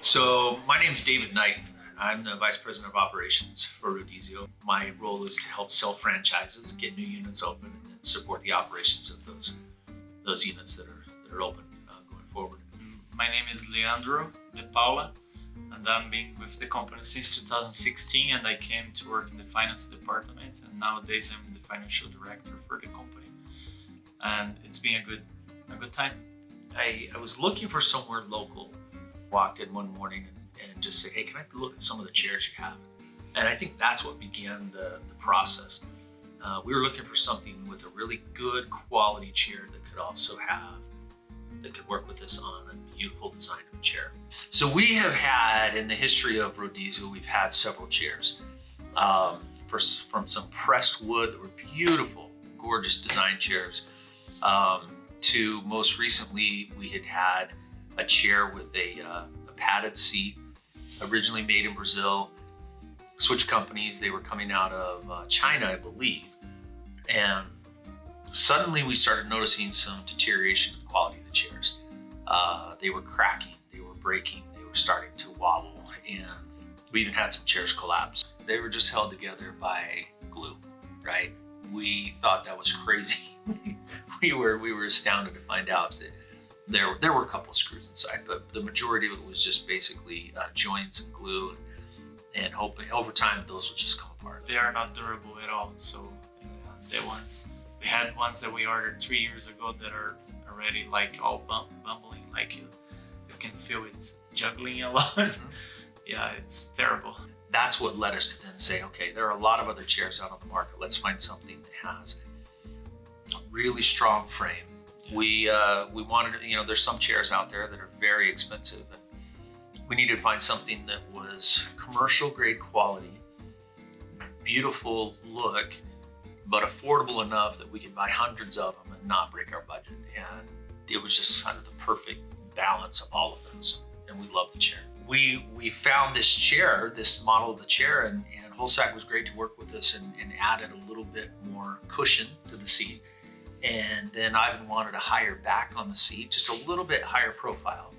So my name is David Knight. I'm the Vice President of Operations for Rodizio. My role is to help sell franchises, get new units open, and then support the operations of those units that are open going forward. My name is Leandro de Paula, and I've been with the company since 2016, and I came to work in the finance department, and nowadays I'm the financial director for the company, and it's been a good time. I was looking for somewhere local. Walked in one morning and just said, hey, can I look at some of the chairs you have? And I think that's what began the process. We were looking for something with a really good quality chair that could work with us on a beautiful design of a chair. So we have had, in the history of Rodizio, we've had several chairs from some pressed wood that were beautiful, gorgeous design chairs, to most recently we had a chair with a padded seat, originally made in Brazil. Switch companies, they were coming out of China, I believe. And suddenly we started noticing some deterioration in the quality of the chairs. They were cracking, they were breaking, they were starting to wobble, and we even had some chairs collapse. They were just held together by glue, right? We thought that was crazy. we were astounded to find out that there were a couple of screws inside, but the majority of it was just basically joints and glue, and hoping over time those would just come apart. They are not durable at all. So we had ones that we ordered 3 years ago that are already like all bumbling, like you can feel it's juggling a lot. Yeah, it's terrible. That's what led us to then say, okay, there are a lot of other chairs out on the market. Let's find something that has a really strong frame. We wanted, there's some chairs out there that are very expensive, and we needed to find something that was commercial grade quality, beautiful look, but affordable enough that we could buy hundreds of them and not break our budget. And it was just kind of the perfect balance of all of those, and we love the chair. We found this chair, this model of the chair, and Holsag was great to work with us and added a little bit more cushion to the seat. And then Ivan wanted a higher back on the seat, just a little bit higher profile.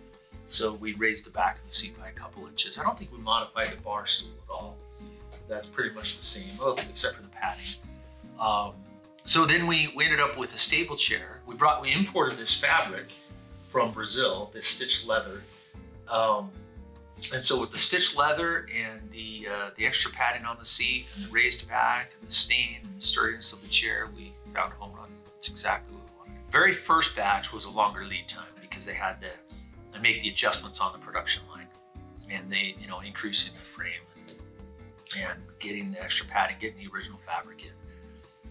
So we raised the back of the seat by a couple inches. I don't think we modified the bar stool at all. That's pretty much the same, except for the padding. So then we ended up with a stable chair. We imported this fabric from Brazil, this stitched leather. And so with the stitched leather and the extra padding on the seat and the raised back and the stain and the sturdiness of the chair, we found a home run. It's exactly what we wanted. Very first batch was a longer lead time because they had to make the adjustments on the production line, and they, increasing the frame and getting the extra padding, getting the original fabric in.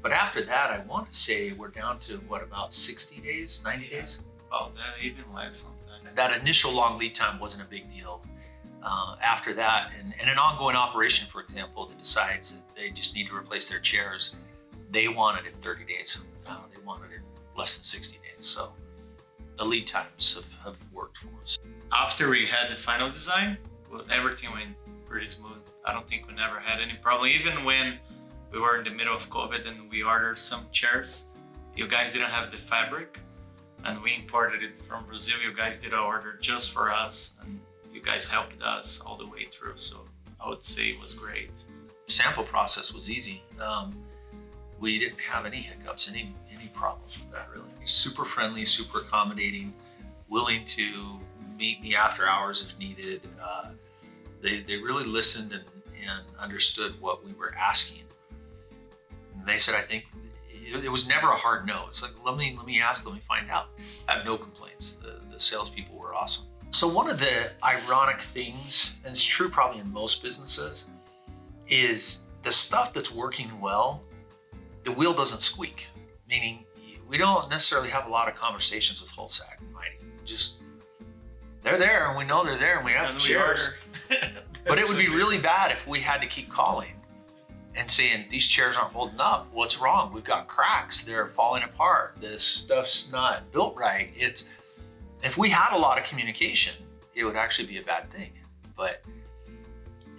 But after that, I want to say we're down to about 60 days, 90 days? Oh, that even less sometimes. That initial long lead time wasn't a big deal. After that, and an ongoing operation, for example, that decides that they just need to replace their chairs, they wanted it 30 days. They wanted it less than 60 days. So the lead times have worked for us. After we had the final design, everything went pretty smooth. I don't think we never had any problem. Even when we were in the middle of COVID and we ordered some chairs, you guys didn't have the fabric, and we imported it from Brazil. You guys did an order just for us, and you guys helped us all the way through. So I would say it was great. Sample process was easy. We didn't have any hiccups, any problems with that, really. Super friendly, super accommodating, willing to meet me after hours if needed. They really listened and understood what we were asking. And they said, I think it was never a hard no. It's like, let me ask, let me find out. I have no complaints. The salespeople were awesome. So one of the ironic things, and it's true probably in most businesses, is the stuff that's working well, the wheel doesn't squeak. Meaning, we don't necessarily have a lot of conversations with Holsag and Mighty. Just, they're there, and we know they're there, and we have the chairs. But it would be really bad if we had to keep calling and saying, these chairs aren't holding up. What's wrong? We've got cracks. They're falling apart. This stuff's not built right. If we had a lot of communication, it would actually be a bad thing. But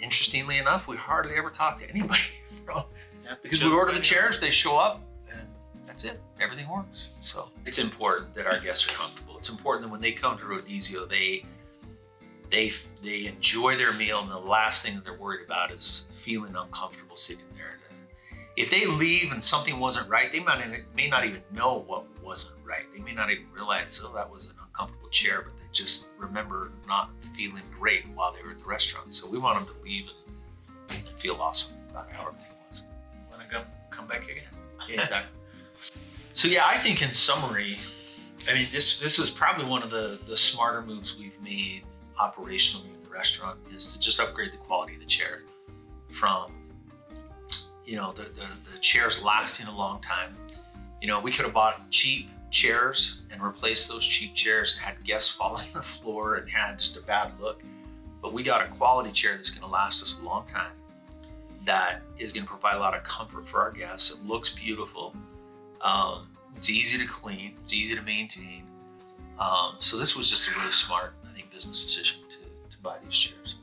interestingly enough, we hardly ever talk to anybody because we order the chairs, they show up, and that's it. Everything works. So it's important that our guests are comfortable. It's important that when they come to Rodizio, they They enjoy their meal, and the last thing that they're worried about is feeling uncomfortable sitting there. If they leave and something wasn't right, they may not even know what wasn't right. They may not even realize, oh, that was an uncomfortable chair, but they just remember not feeling great while they were at the restaurant. So we want them to leave and feel awesome about how everything was. Want to come back again? Yeah, exactly. So yeah, I think in summary, I mean, this is probably one of the smarter moves we've made operationally in the restaurant, is to just upgrade the quality of the chair from, you know, the chairs lasting a long time. You know, we could have bought cheap chairs and replaced those cheap chairs and had guests fall on the floor and had just a bad look. But we got a quality chair that's going to last us a long time, that is going to provide a lot of comfort for our guests. It looks beautiful. It's easy to clean. It's easy to maintain. So this was just a really smart, I think, business decision to buy these chairs.